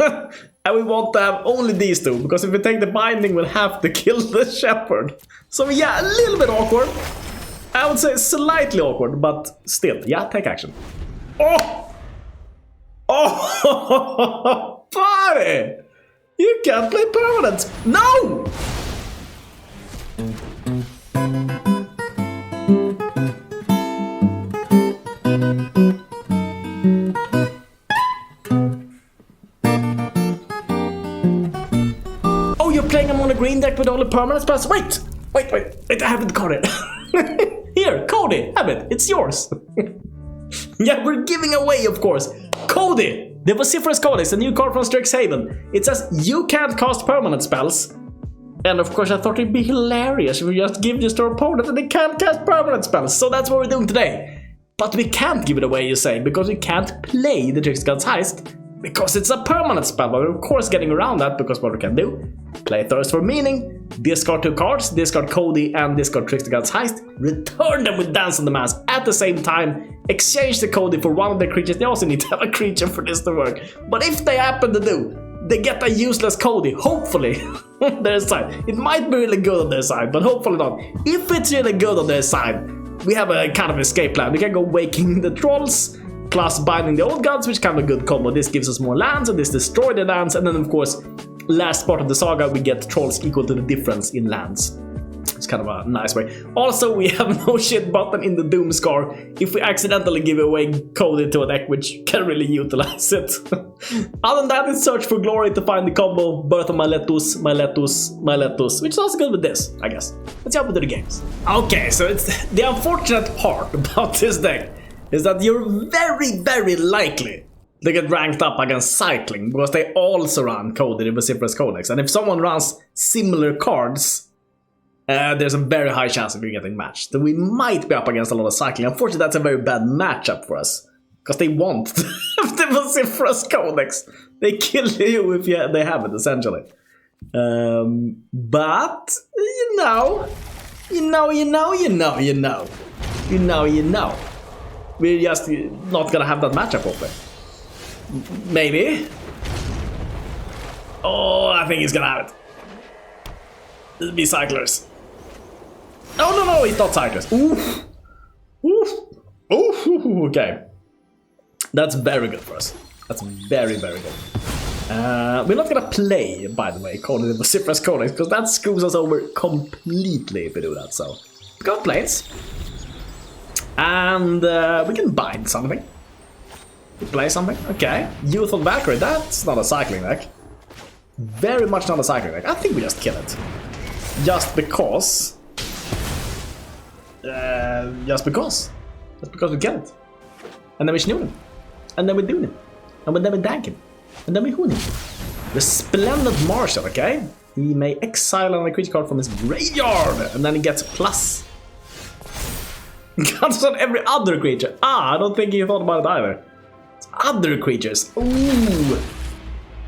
And we want to have only these two, because if we take the binding, we'll have to kill the shepherd. So yeah, a little bit awkward. I would say slightly awkward, but still, yeah, take action. Oh! Oh! Buddy! You can't play permanents! No! Oh, you're playing a mono green deck with all the permanent spells? Wait, I haven't got it. Here, Codie, have it. It's yours. Yeah, we're giving away, of course. Codie, the Vociferous Codex, a new card from Strixhaven. It says you can't cast permanent spells. And of course, I thought it'd be hilarious if we just give this to our opponent and they can't cast permanent spells. So that's what we're doing today. But we can't give it away, you say, because we can't play the Trickster-God's Heist. Because it's a permanent spell, but we're of course getting around that, because what we can do, play Thirst for Meaning, discard 2 cards, discard Codie and discard Trickster-God's Heist, return them with Dance on the Manse at the same time, exchange the Codie for one of their creatures. They also need to have a creature for this to work. But if they happen to do, they get a useless Codie, hopefully, on their side. It might be really good on their side, but hopefully not. If it's really good on their side, we have a kind of escape plan. We can go Waking the Trolls, plus Binding the Old Gods, which is kind of a good combo. This gives us more lands, and this destroys the lands, and then of course, last part of the saga, we get trolls equal to the difference in lands. It's kind of a nice way. Also, we have no shit button in the Doomskar if we accidentally give away Codie to a deck which can really utilize it. Other than that, it's Search for Glory to find the combo Birth of Meletis, which is also good with this, I guess. Let's jump into the games. Okay, so it's the unfortunate part about this deck is that you're very likely to get ranked up against Cycling, because they also run Codie, the Vociferous Codex. And if someone runs similar cards, there's a very high chance of you getting matched. So we might be up against a lot of Cycling. Unfortunately, that's a very bad matchup for us, because they want the Vociferous Codex. They kill you if they have it, essentially. But, you know. We're just not gonna have that matchup, hopefully. Maybe. Oh, I think he's gonna have it. It'll be Cyclers. No, it's not Cyclers. Oof. Okay. That's very good for us. That's very good. We're not gonna play, by the way, Codie the Vociferous Codex, because that screws us over completely if we do that, so. We got planes. And we can bind something. We play something. Okay. Youthful Valkyrie, that's not a Cycling deck. Very much not a Cycling deck. I think we just kill it. Just because we get it. And then we snoo him. And then we do him. And then we dank him. And then we hoon him. Resplendent Marshal, okay? He may exile another creature card from his graveyard. And then he gets plus. Counts on every other creature. I don't think he thought about it either. It's other creatures. Ooh.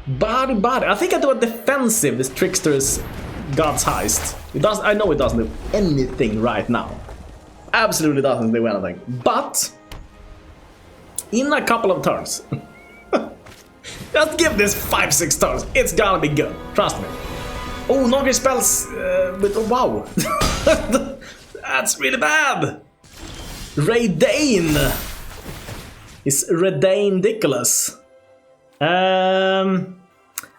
Body. I think I do a defensive, this Trickster-God's Heist. I know it doesn't do anything right now. Absolutely doesn't do anything. But in a couple of turns, just give this 5-6 turns. It's gonna be good. Trust me. Oh, Nogger spells with wow. That's really bad. Redain is Redain-diculous. I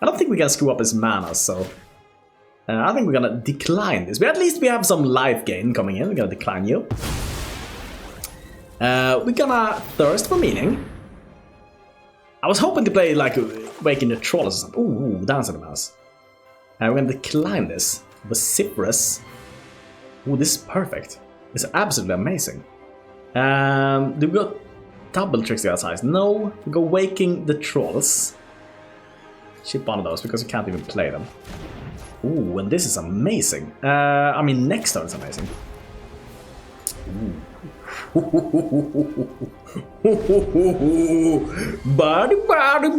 don't think we can screw up his mana, so I think we're gonna decline this. But at least we have some life gain coming in. We're gonna decline you. We're gonna Thirst for Meaning. I was hoping to play like Waking the Trolls or something. Ooh, Dance on the Manse. We're gonna decline this. Vociferous. Ooh, this is perfect. It's absolutely amazing. Do we go double Trickster-God's Heist? No, we go Waking the Trolls. Ship one of those because we can't even play them. Ooh, and this is amazing. I mean, next turn is amazing. Ooh. Body. Body.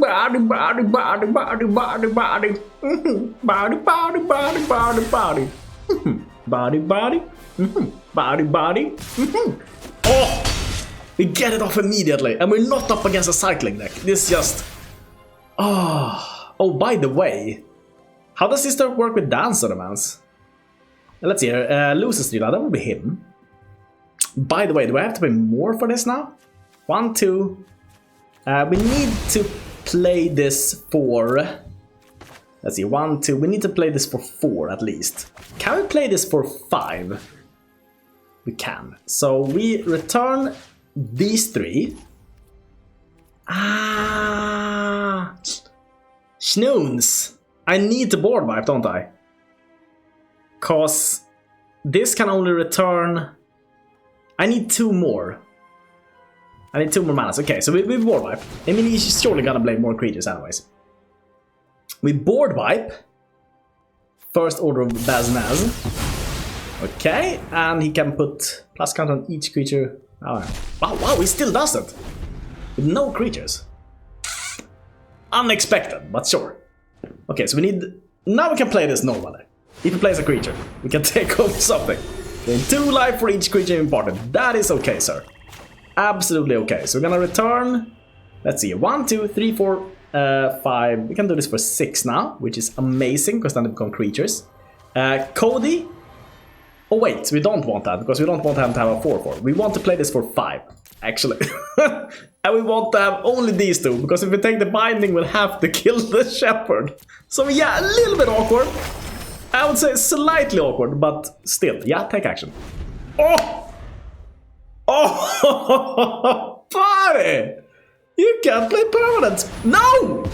Oh! We get it off immediately, and we're not up against a Cycling deck. This just... Oh, Oh, by the way, how does this stuff work with dance ornaments? Let's see here. Loses 3 life, that will be him. By the way, do I have to pay more for this now? 1, 2. We need to play this for... Let's see, 1, 2. We need to play this for 4 at least. Can we play this for 5? We can. So we return these 3. Ah, Schnoons. I need to board wipe, don't I? Cause this can only return... I need 2 more. I need 2 more manas. Okay, so we board wipe. I mean, he's surely gonna play more creatures anyways. We board wipe. First order of Baznaz. Okay, and he can put plus count on each creature. Oh, wow, he still does it. With no creatures. Unexpected, but sure. Okay, so we need... Now we can play this normally. If he plays a creature, we can take home something. Gain 2 life for each creature imported. That is okay, sir. Absolutely okay. So we're gonna return... Let's see, 1, 2, 3, 4, 5. We can do this for 6 now, which is amazing, because then they become creatures. Codie. Oh wait, we don't want that, because we don't want him to have a 4/4. We want to play this for 5, actually. And we want to have only these 2, because if we take the binding, we'll have to kill the shepherd. So yeah, a little bit awkward. I would say slightly awkward, but still, yeah, take action. Oh! Oh! Buddy! You can't play permanent! No!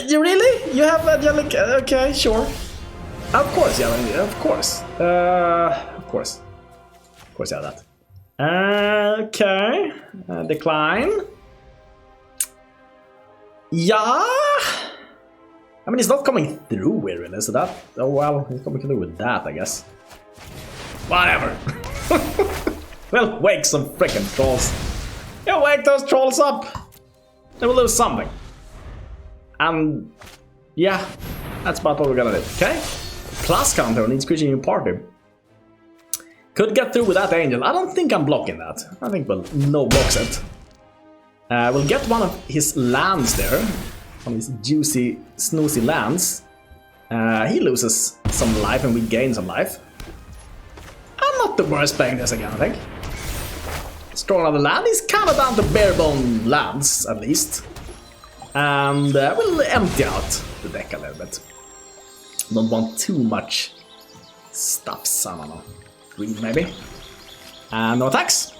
You really? You have Angelic? Okay, sure. Of course, yeah, of course. Of course. Of course, yeah, that. Okay. Decline. Yeah. I mean, it's not coming through here, really, so that... Oh, well, it's coming through with that, I guess. Whatever. Well, wake some frickin' trolls. Yeah, wake those trolls up. They will lose something. And... yeah, that's about what we're gonna do, okay? Plus counter on each creature in your party. Could get through with that angel. I don't think I'm blocking that. I think we'll no blocks it. We'll get one of his lands there. One of his juicy, snoozy lands. He loses some life and we gain some life. I'm not the worst playing this again, I think. Let's draw another land. He's kind of down to bare bone lands, at least. And we'll empty out the deck a little bit. Don't want too much stuffs, I don't know. Green, maybe. And no attacks.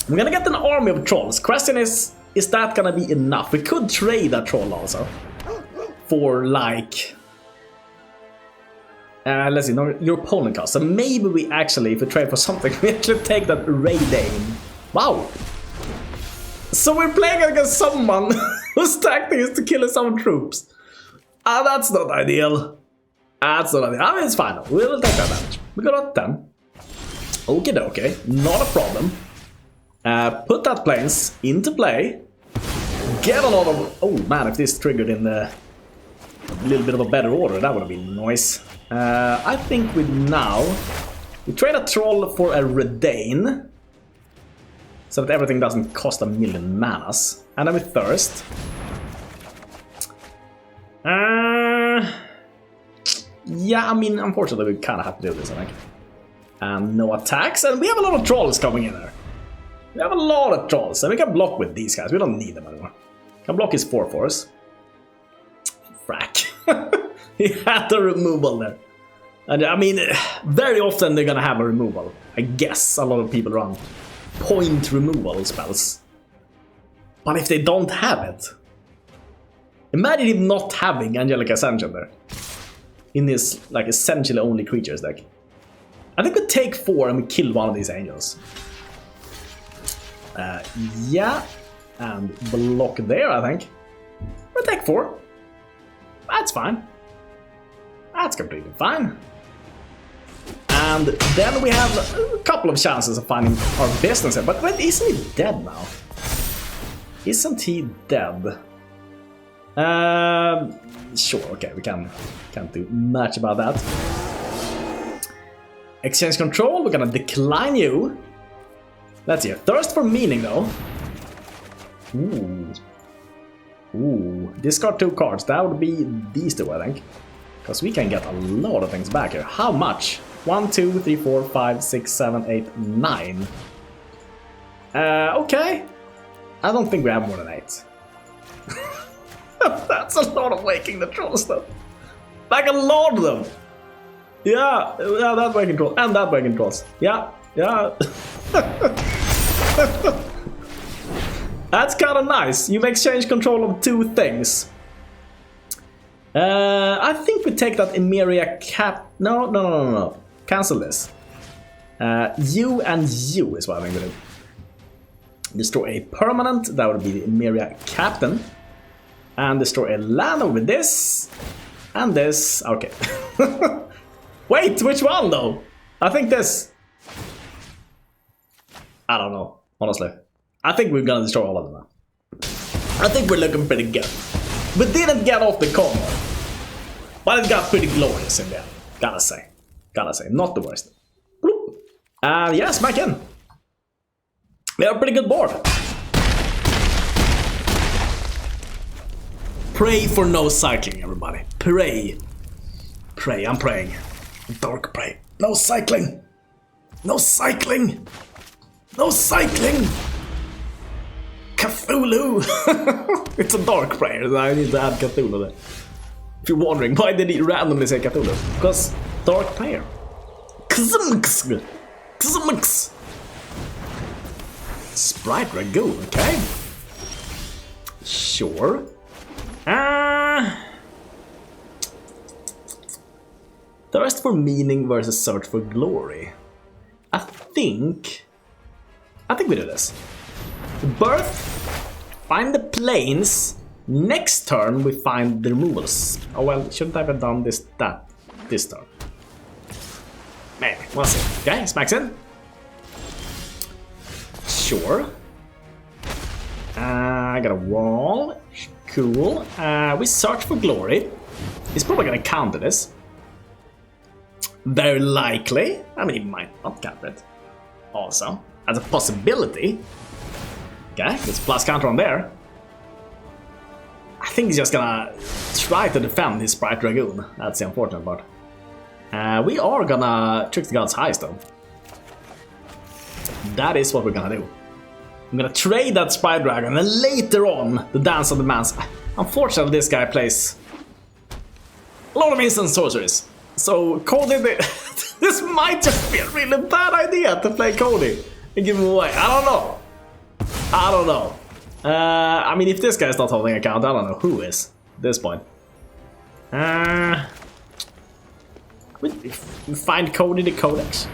We're gonna get an army of trolls. Question is that gonna be enough? We could trade a troll also. For like... let's see, no, your opponent cost. So maybe we actually, if we trade for something, we actually take that Raidane. Wow! So we're playing against someone whose tactic is to kill his own troops. Ah, that's not ideal. That's not ideal. I mean, it's fine. We'll take that damage. We got a 10. Okie dokie. Not a problem. Put that planes into play. Get a lot of... Oh man, if this triggered in a little bit of a better order, that would have been nice. I think we now... We trade a troll for a Raidane. So that everything doesn't cost 1,000,000 manas. And then we thirst. Yeah, I mean, unfortunately we kind of have to do this, I think. And no attacks, and we have a lot of trolls coming in there. We have a lot of trolls, and we can block with these guys. We don't need them anymore. Can block his 4/4s. Frack. He had the removal there. And I mean, very often they're gonna have a removal. I guess a lot of people run point removal spells. But if they don't have it, imagine him not having Angelic Ascension there. In his, like, essentially only creatures deck. I think we take 4 and we kill one of these angels. Yeah. And block there, I think. We'll take 4. That's fine. That's completely fine. And then we have a couple of chances of finding our business here. But wait, isn't he dead now? Isn't he dead? Sure, okay, we can't do much about that. Exchange control, we're gonna decline you. Let's see. Thirst for meaning, though. Ooh. Ooh. Discard 2 cards. That would be these two, I think. Because we can get a lot of things back here. How much? 1, 2, 3, 4, 5, 6, 7, 8, 9. Okay. I don't think we have more than 8. That's a lot of Waking the Trolls, though. Like a lot of them. Yeah, that Waking Troll. And that Waking Trolls. Yeah. That's kind of nice. You've exchanged control of 2 things. I think we take that Emeria cap. No. Cancel this. You and you is what I'm going to do. Destroy a permanent. That would be the Emeria Captain. And destroy a land over this. And this. Okay. Wait, which one though? I think this. I don't know, honestly. I think we're gonna destroy all of them now. I think we're looking pretty good. We didn't get off the combo, but it got pretty glorious in there. Gotta say, not the worst. Yeah, smack in. We have a pretty good board. Pray for no cycling, everybody. Pray. I'm praying. Dark pray. No cycling. No cycling. Cthulhu. It's a dark prayer. I need to add Cthulhu there. If you're wondering, why did he randomly say Cthulhu? Because dark prayer. Kzmx. Sprite Ragoon, okay. Sure. Thirst for meaning versus search for glory. I think we do this. Birth, find the planes. Next turn we find the removals. Oh well, shouldn't I have done this turn? Maybe, we'll see. Okay, smacks in. Sure. I got a wall. Cool. We search for glory. He's probably gonna counter this. Very likely. I mean, he might not counter it. Also, as a possibility. Okay, it's plus counter on there. I think he's just gonna try to defend his Sprite Dragoon. That's the unfortunate part. We are gonna Trickster-God's Heist though. That is what we're gonna do. I'm gonna trade that Sprite Dragon and later on the Dance of the Manse. Unfortunately, this guy plays a lot of instant sorceries. So Codie, this might just be a really bad idea to play Codie and give him away. I don't know. I mean, if this guy's not holding account, I don't know who is at this point. We find Codie the Codex.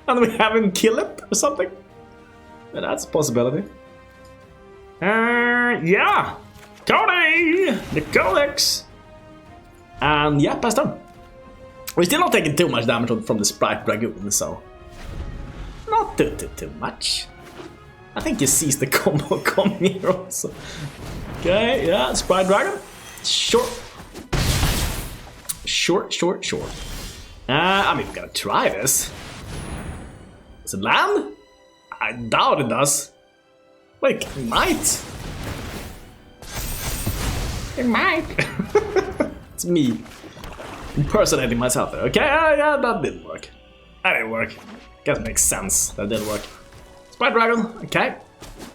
And we have him kill it or something. That's a possibility. Yeah. Codie the Codex. And yeah, passed on. We're still not taking too much damage from the Sprite Dragoon, so not too much. I think he sees the combo come here also. Okay, yeah, Sprite Dragon. Sure. I mean, we're gonna try this. Does it land? I doubt it does. Wait, it might. It might. It's me impersonating myself there. Okay, yeah, that didn't work. That didn't work. Guess it makes sense that didn't work. Sprite Dragon, okay.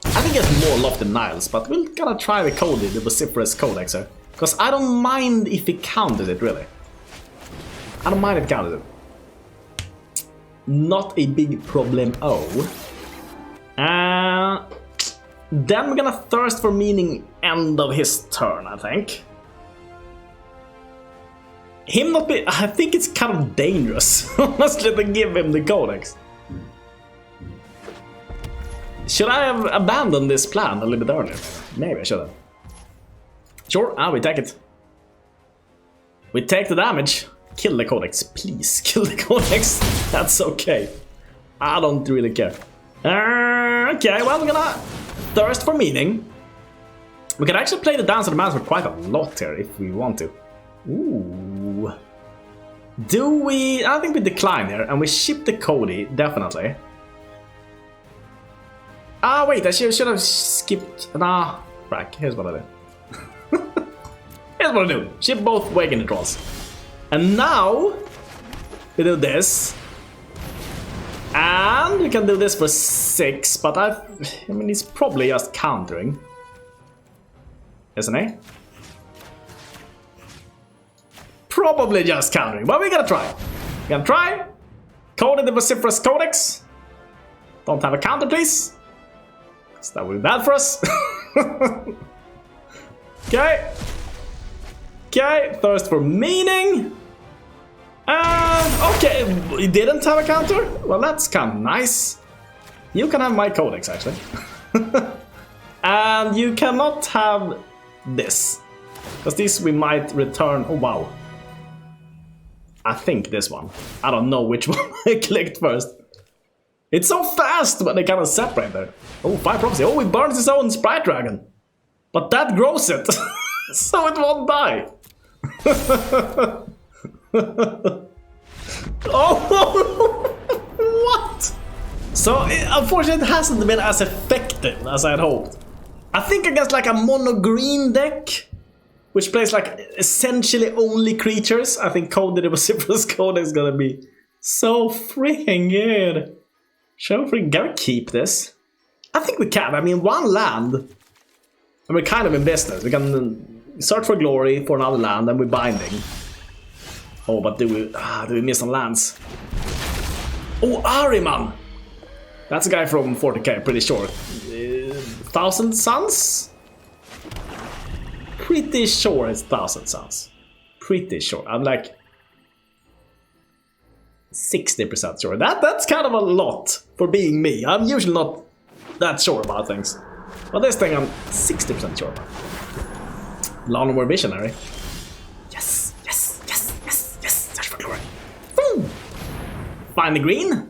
I think it's more locked than Niles, but we're gonna try the Codie, the Vociferous Codex here. Because I don't mind if he counters it, really. I don't mind if he counters it. Not a big problem. Then we're gonna Thirst for Meaning end of his turn, I think. Him not be... I think it's kind of dangerous, honestly, to give him the Codex. Should I have abandoned this plan a little bit earlier? Maybe I should have. Sure, we take it. We take the damage. Kill the Codex, please. Kill the Codex. That's okay. I don't really care. Okay, well, we're gonna Thirst for Meaning. We can actually play the Dance of the Manse for quite a lot here if we want to. Ooh. Do we... I think we decline here and we ship the Codie, definitely. Ah, wait, I should have skipped. Nah, frack. Here's what I do. Here's what I do. Ship both Waking the Trolls. And now we do this. And we can do this for 6, but I mean, he's probably just countering. Isn't he? Probably just countering, but we're gonna try. We're gonna try. Codie the Vociferous Codex. Don't have a counter, please. Because that would be bad for us. Okay. Okay, Thirst for Meaning. Okay, he didn't have a counter? Well, that's kind of nice. You can have my Codex, actually. And you cannot have this. Because this we might return... Oh, wow. I think this one. I don't know which one I clicked first. It's so fast when they kind of separate there. Oh, 5 Prophecy. Oh, he burns his own Sprite Dragon. But that grows it. So it won't die. Oh, what? So, unfortunately, it hasn't been as effective as I had hoped. I think against like a mono-green deck, which plays like essentially only creatures, I think Codie the Vociferous Codex is gonna be so freaking good. Shall we keep this? I think we can. I mean, one land, and we're kind of in business. We can search for glory for another land, and we're binding. Oh, but do we miss some lands? Oh, Ahriman! That's a guy from 40k, pretty sure. 1,000 Suns? Pretty sure it's 1,000 Suns. Pretty sure. I'm like 60% sure. That's kind of a lot for being me. I'm usually not that sure about things. But this thing I'm 60% sure about. Lawnmower Visionary. Yes, yes, yes, yes, yes. Search for glory. Boom! Find the green.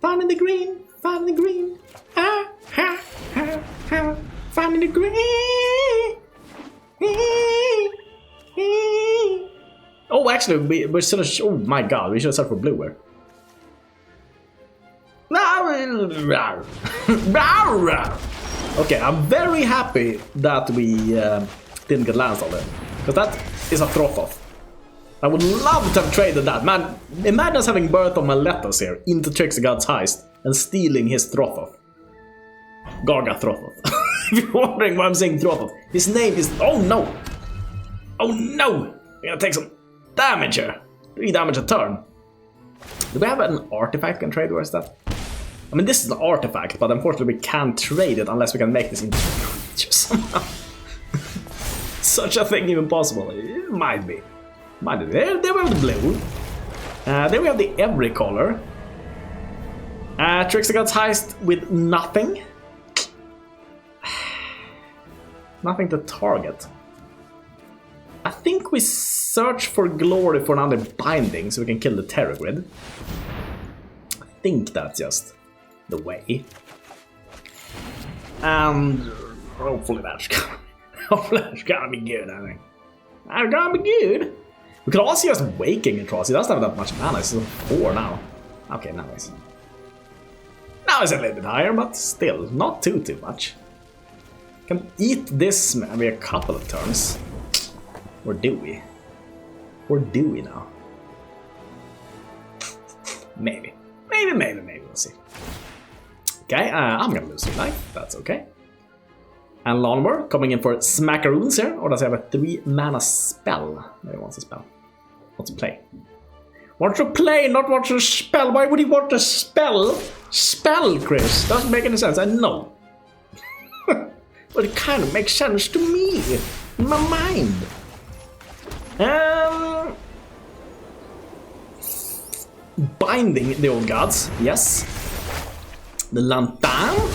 Finding the green. Finding the green. Ha, ha, ha, ha. Finding the green. Oh, actually, we should have. Oh my god, we should have searched for blue here. Okay, I'm very happy that we didn't get lands on it. Because that is a Throth. I would love to have traded that. Man, imagine us having Birth of Meletis here into Trickster-God's Heist and stealing his Throth. Garga Throth. If you're wondering why I'm saying Throth, his name is... Oh no! Oh no! We're gonna take some damage here. 3 damage a turn. Do we have an artifact we can trade? Where is that? I mean, this is an artifact, but unfortunately we can't trade it unless we can make this into creature somehow. Such a thing even possible. It might be. Might be. There we have the blue. There we have the every color. Trickster-God's Heist with nothing. Nothing to target. I think we search for glory for another binding so we can kill the Terror Grid. I think that's just the way. And hopefully that's gonna be good, I think. That's gonna be good. We could also just Waking the Trolls. He doesn't have that much mana, it's 4 now. Okay, nice. Now it's a little bit higher, but still, not too much. Can eat this maybe a couple of turns. Or do we? Or do we now? Maybe. Maybe. We'll see. Okay, I'm gonna lose 3 life. That's okay. And Lawnmower coming in for Smackaroons here. Or does he have a 3 mana spell? Maybe he wants a spell. Wants to play. Want to play, not want to spell. Why would he want to spell? Spell, Chris. Doesn't make any sense. I know. But it kind of makes sense to me. In my mind. Binding the old gods, yes. The Lantern.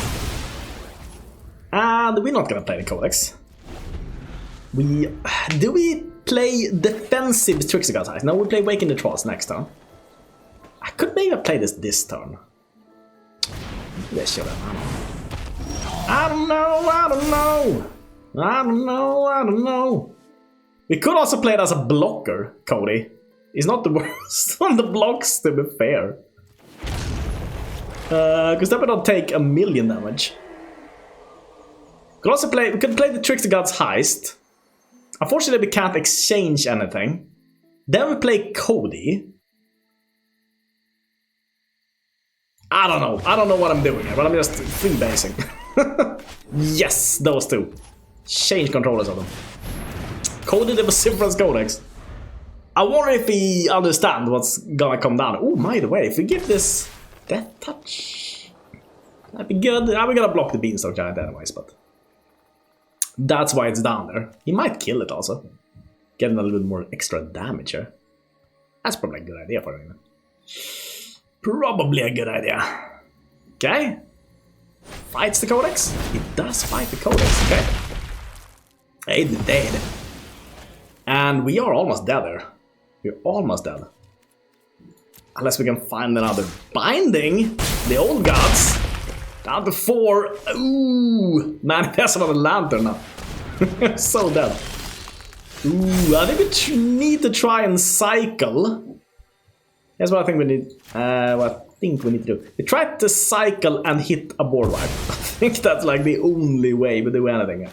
And we're not gonna play the Codex. Do we play defensive Trickster-God's Heist? No, we play Waking the Trolls next turn. I could maybe play this turn. Maybe I should have. I don't know. We could also play it as a blocker, Codie. He's not the worst on the blocks, to be fair. Because that would not take 1,000,000 damage. We could play the Trickster-God's Heist. Unfortunately, we can't exchange anything. Then we play Codie. I don't know. I don't know what I'm doing here, but I'm just freebasing. Yes, those two. Change controllers of them. Codie the Vociferous Codex. I wonder if he understands what's gonna come down. Oh, by the way, if we give this Death Touch, that'd be good. We're gonna block the Beanstalk Giant anyways, but that's why it's down there. He might kill it also. Getting a little bit more extra damage here. That's probably a good idea for him. Probably a good idea. Okay. Fights the Codex? It does fight the Codex, okay. It's dead. And we are almost dead there. We're almost dead. Unless we can find another binding. The old gods. Down to 4. Ooh. Man, it has another lantern now. So dead. Ooh, I think we need to try and cycle. Here's what I think we need. To do. We try to cycle and hit a board wipe. I think that's like the only way we do anything.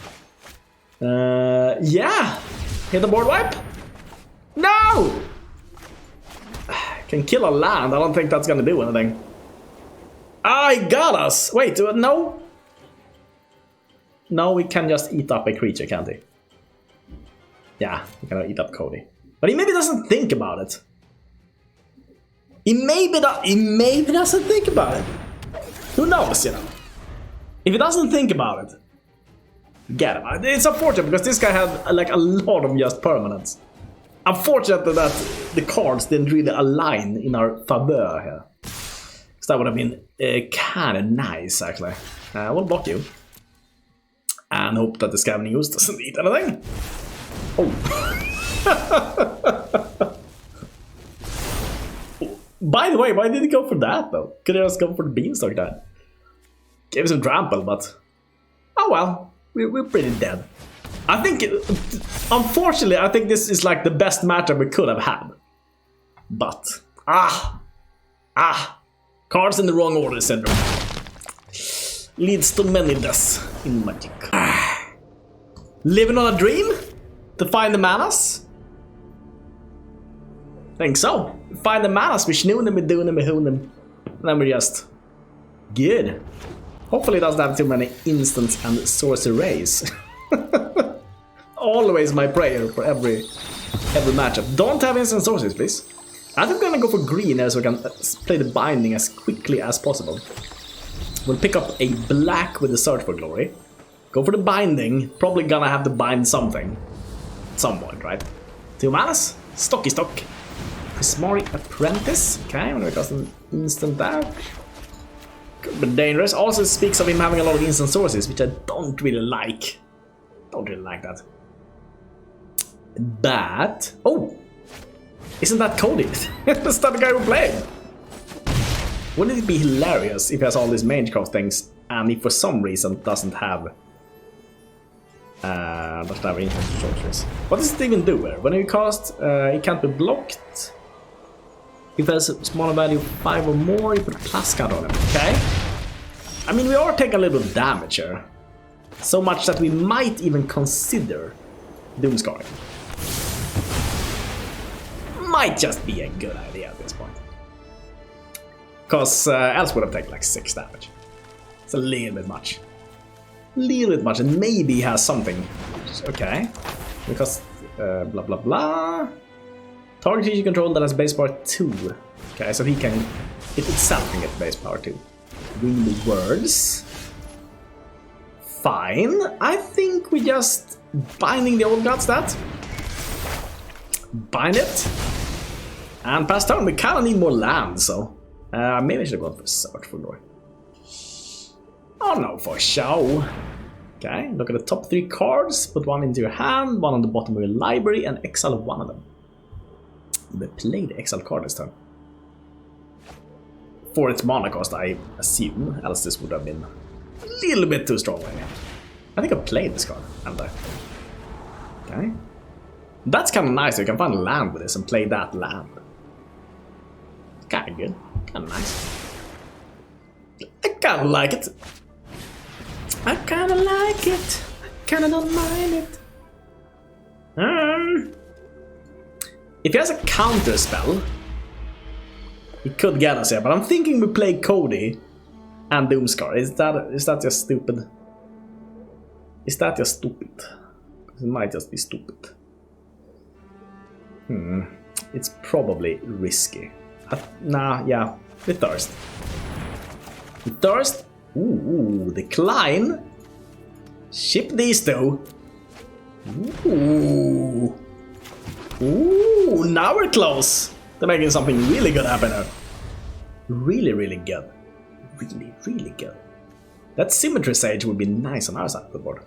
Yeah. Hit a board wipe. No. Can kill a land. I don't think that's gonna do anything. Ah, he got us. Wait, no. No, we can just eat up a creature, can't he? Yeah, we can eat up Codie. But he maybe doesn't think about it. He maybe doesn't think about it. Who knows, you know? If he doesn't think about it, get him. It's unfortunate because this guy had like a lot of just permanents. Unfortunate that the cards didn't really align in our favor here. So that would have been kind of nice, actually. We'll block you. And hope that the Scavenging Ooze doesn't eat anything. Oh. By the way, why did he go for that though? Could he just go for the Beanstalk then? Gave some trample, but oh well, we're pretty dead. I think, unfortunately, I think this is like the best matchup we could have had. But cards in the wrong order syndrome leads to many deaths in Magic. Living on a dream to find the manas. Think so. Find the manas, we snoo them, we do them, we hoon them. And then we're just good. Hopefully it doesn't have too many instants and sorceries. Always my prayer for every matchup. Don't have instant sorceries, please. I think I'm gonna go for green here so we can play the binding as quickly as possible. We'll pick up a black with the Search for Glory. Go for the binding. Probably gonna have to bind something. At some point, right? 2 manas. Stocky stock. Prismari Apprentice. Okay, I'm gonna cast an instant there. Could be dangerous. Also speaks of him having a lot of instant sources, which I don't really like. Don't really like that. But oh, isn't that Codie? That's not the guy we're playing. Wouldn't it be hilarious if he has all these mage cost things and if for some reason doesn't have instant sorceries? What does it even do here? When you cast, it can't be blocked. If there's a smaller value 5 or more, you put a plus count on him. Okay. I mean, we are taking a little damage here. So much that we might even consider Doomskar. Might just be a good idea at this point. Because else would have taken like 6 damage. It's a little bit much. Little bit much, and maybe he has something. Okay. Because blah blah blah. Target creature control that has base power 2. Okay, so he can, it itself can get base power 2. Ring the words. Fine. I think we just binding the old gods that. Bind it. And pass turn. We kind of need more land, so maybe I should have gone for Search for Glory. Oh no, for show. Okay, look at the top 3 cards. Put 1 into your hand, 1 on the bottom of your library, and exile 1 of them. We played the exile card this turn. For its mana cost, I assume, else this would have been a little bit too strong. I think I played this card, haven't I? Okay. That's kind of nice, you can find a land with this and play that land. Kind of good, kind of nice. I kinda like it. I kinda like it. I kinda don't mind it. If he has a counter spell, he could get us here, but I'm thinking we play Codie and Doomskar. Is that just stupid? Is that just stupid? It might just be stupid. It's probably risky. Nah, yeah, we thirst. We thirst. Ooh, decline. Ship these two. Ooh. Ooh, now we're close to making something really good happen here. Really, really good. Really, really good. That Symmetry Sage would be nice on our side of the board.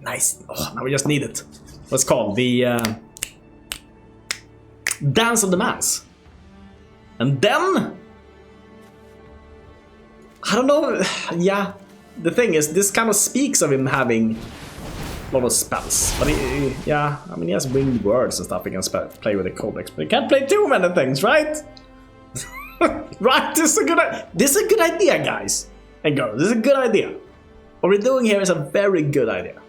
Nice. Oh, now we just need it. What's called the Dance of the Manse. And then I don't know. Yeah, the thing is, this kind of speaks of him having a lot of spells. But yeah, I mean, he has winged words and stuff he can play with the Codex, but he can't play too many things, right? Right? This is a good idea, guys and girls. This is a good idea. What we're doing here is a very good idea.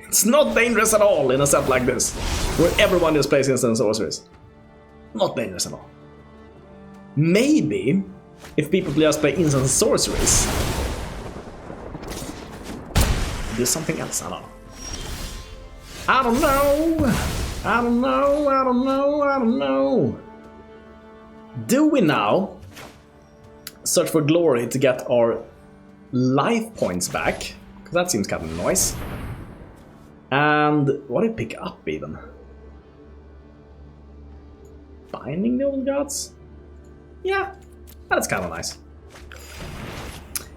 It's not dangerous at all in a set like this, where everyone just plays instant sorceries. Not dangerous at all. Maybe if people just play instant sorceries, do something else. I don't know. I don't know. Do we now search for glory to get our life points back? Because that seems kind of nice. And what did pick up even? Binding the old gods? Yeah, that's kind of nice.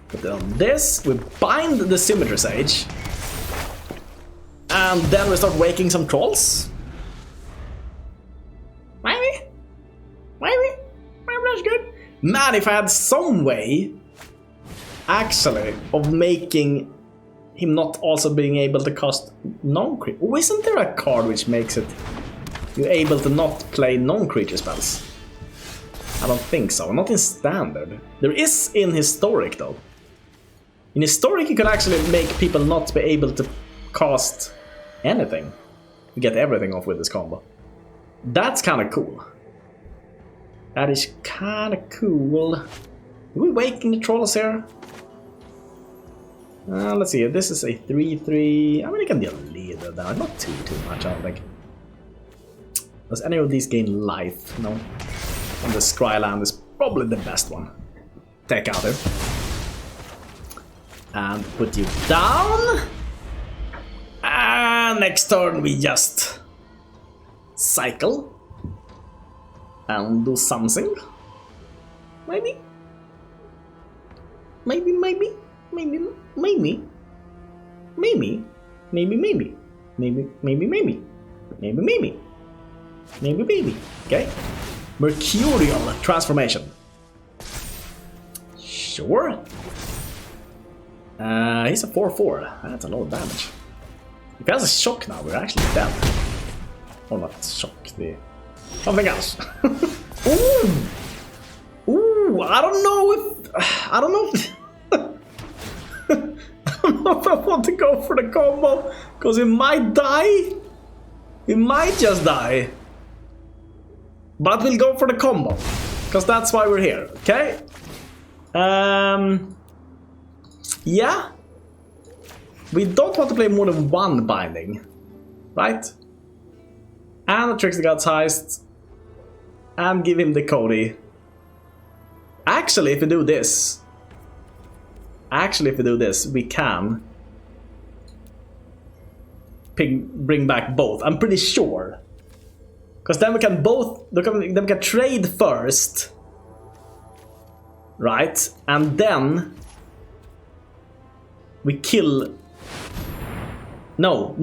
Put on this, we bind the Symmetry Sage. And then we start waking some trolls. Maybe that's good. Man, if I had some way, actually, of making him not also being able to cast non-creature. Oh, isn't there a card which makes it you're able to not play non-creature spells? I don't think so. Not in standard. There is in historic though. In historic, you could actually make people not be able to cast anything. You get everything off with this combo. That's kind of cool. That is kind of cool. Are we waking the trolls here? Let's see. This is a 3/3. I mean, it can deal a little damage, not too much. I don't think. Does any of these gain life? No. And the Scryland is probably the best one. Take out it. And put you down. And next turn we just cycle. And do something. Maybe. Okay. Mercurial transformation. Sure. He's a 4/4. That's a lot of damage. If he has a shock now, we're actually dead. Or not shock, something else. Ooh! Ooh, I don't know if I don't know if I want to go for the combo, because he might die. He might just die. But we'll go for the combo, because that's why we're here, okay? Yeah. We don't want to play more than one binding, right? And the Trickster-God's Heist. And give him the Codie. Actually, if we do this, we can bring back both. I'm pretty sure. Because then we can then we can trade first. Right? And then we kill. No,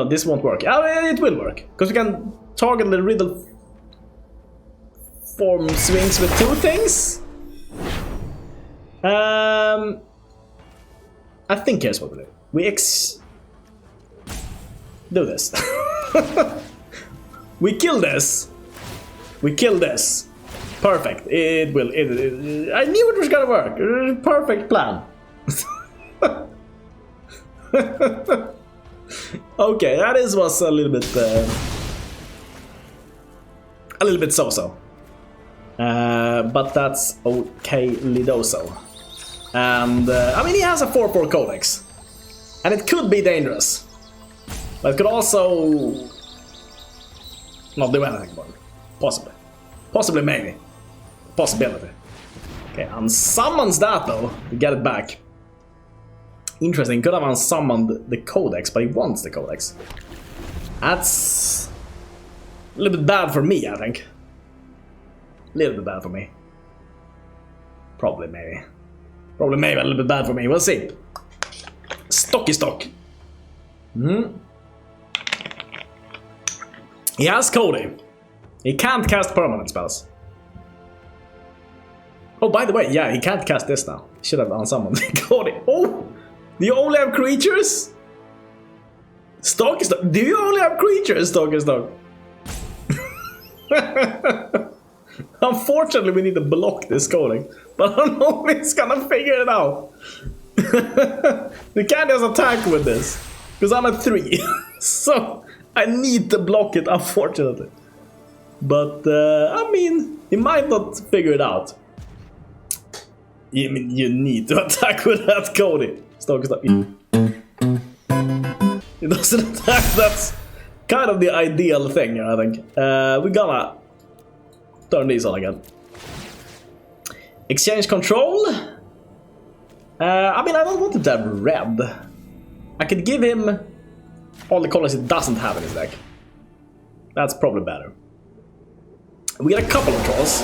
this won't work. It will work. Because we can target the riddle form swings with two things. I think here's what we do. We do this. We kill this. Perfect. It will. I knew it was gonna work. Perfect plan. Okay, that was a little bit so-so. But that's okay, Lidoso. And I mean, he has a 4/4 Codex, and it could be dangerous, but it could also not do anything about it. Possibly, maybe, possibility. Okay, unsummons that though to get it back. Interesting. Could have unsummoned the Codex, but he wants the Codex. That's a little bit bad for me, I think. A little bit bad for me. Probably, maybe a little bit bad for me. We'll see. Stocky stock. He has Codie. He can't cast permanent spells. Oh, by the way, yeah, he can't cast this now. Should have unsummoned Codie. Oh, do you only have creatures? Stocky stock. Do you only have creatures, Stocky stock? Unfortunately, we need to block this Coding, but I don't know if it's gonna figure it out. We can't just attack with this, because I'm at 3, so I need to block it, unfortunately. But, I mean, he might not figure it out. You need to attack with that Codie. It doesn't attack, that's kind of the ideal thing, I think. We're gonna turn these on again. Exchange control. I mean, I don't want him to have red. I could give him all the colors he doesn't have in his deck. That's probably better. We get a couple of draws.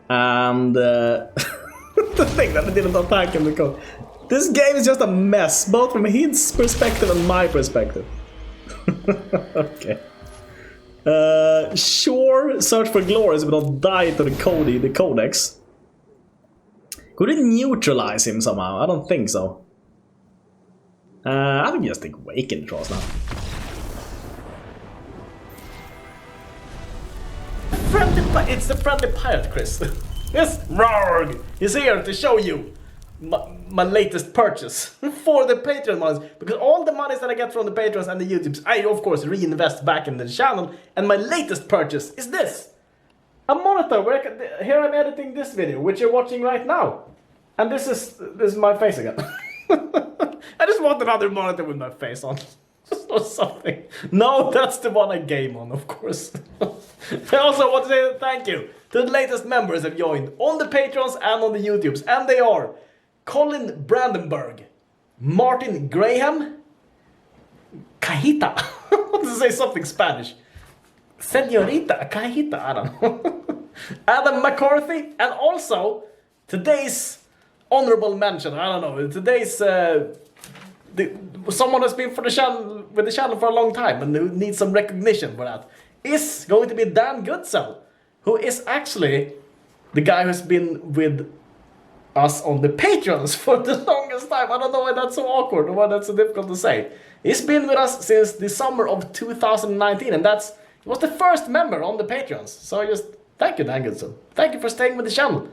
And the thing that I didn't attack him because this game is just a mess, both from his perspective and my perspective. Okay. Sure, search for glories, but not die to the Codie, the Codex. Could it neutralize him somehow? I don't think so. I think you just take Waken draws now. It's the friendly pirate, Chris. Yes, Roarg is here to show you my latest purchase for the Patreon monies, because all the monies that I get from the Patrons and the YouTubes, I of course reinvest back in the channel, and my latest purchase is this. A monitor where here I'm editing this video, which you're watching right now. And this is my face again. I just want another monitor with my face on. Or something. No, that's the one I game on, of course. I also want to say thank you to the latest members that have joined on the Patrons and on the YouTubes. And they are Colin Brandenburg, Martin Graham, Cajita. I want to say something Spanish. Señorita, Cajita, I don't know. Adam McCarthy, and also today's honorable mention, I don't know, today's someone who's been for the channel, with the channel for a long time and who needs some recognition for that, is going to be Dan Goodsell, who is actually the guy who's been with us on the Patreons for the longest time. I don't know why that's so awkward or why that's so difficult to say. He's been with us since the summer of 2019, and he was the first member on the Patreons. So just thank you, Dan Goodsell. Thank you for staying with the channel,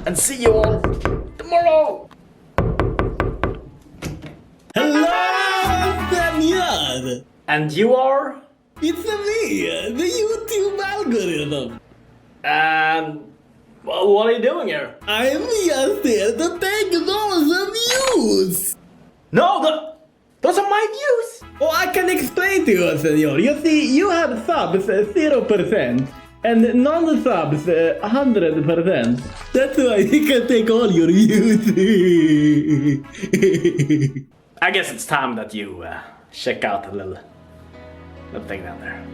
and see you all tomorrow. Hello, Daniel! And you are? It's me, the YouTube algorithm. And well, what are you doing here? I'm just here to take those views. No, those are my views. Oh, I can explain to you, senor. You see, you have subs 0% and non-subs 100%. That's why you can take all your views. I guess it's time that you check out the little thing down there.